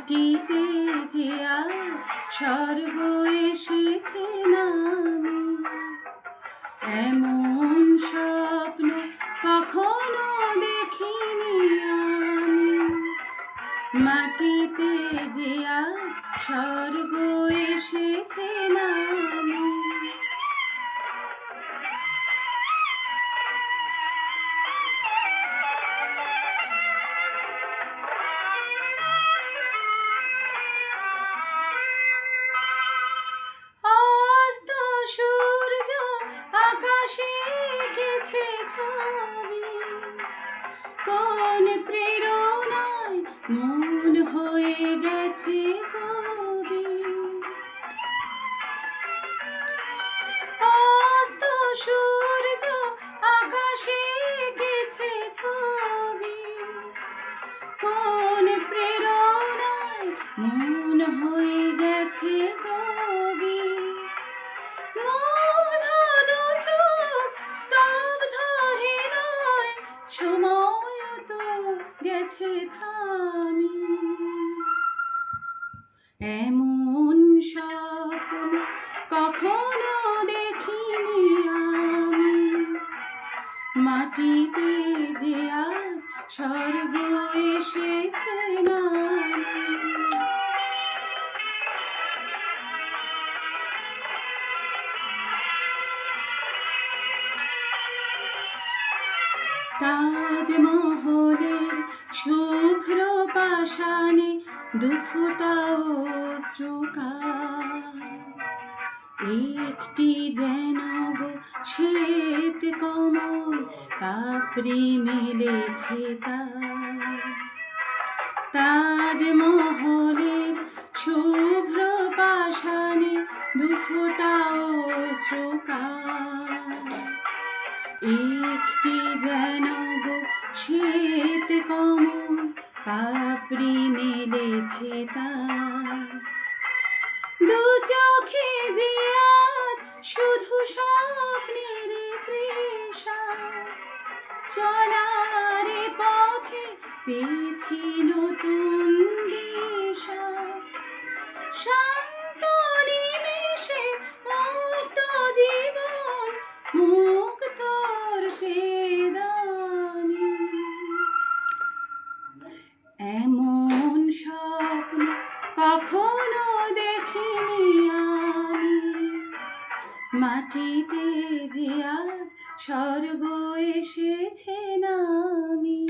মাটিতে যে আজ স্বর্গ এসেছে নামে, এমন স্বপ্ন কখনো দেখিনি আমি। মাটিতে যে আজ স্বর্গ এসেছে নামে। আকাশে এঁকেছে ছবি, কোন প্রেরণায় মন হয়ে গেছে কবি। অস্ত সূর্য আকাশে এঁকেছে ছবি, কোন প্রেরণায় মন হয়ে গেছে কবি। সময় তো গেছে থামি, এমন স্বপ্ন কখনো দেখিনি আমি। মাটিতে যে আজ স্বর্গ এসেছে নামে। তাজমহলের শুভ্র পাষাণে দুফোঁটা অশ্রুকার, একটি যেন গো শ্বেত কমল পাপড়ি মেলেছে তার। তাজমহলের শুভ্র পাষাণে দুফোঁটা অশ্রুকার, একটি যেন গো শ্বেত কমল পাপড়ি মেলেছে তার। দু চোখে যে আজ শুধু স্বপ্নের তৃষা, চলার পথে পেয়েছি নতুন দিশা। শান্ত নিমেষে মুক্ত জীবন, মুক্তর চেয়ে দামি। এমন স্বপ্ন কখনো দেখিনি আমি। মাটিতে যে আজ স্বর্গ এসেছে নামে।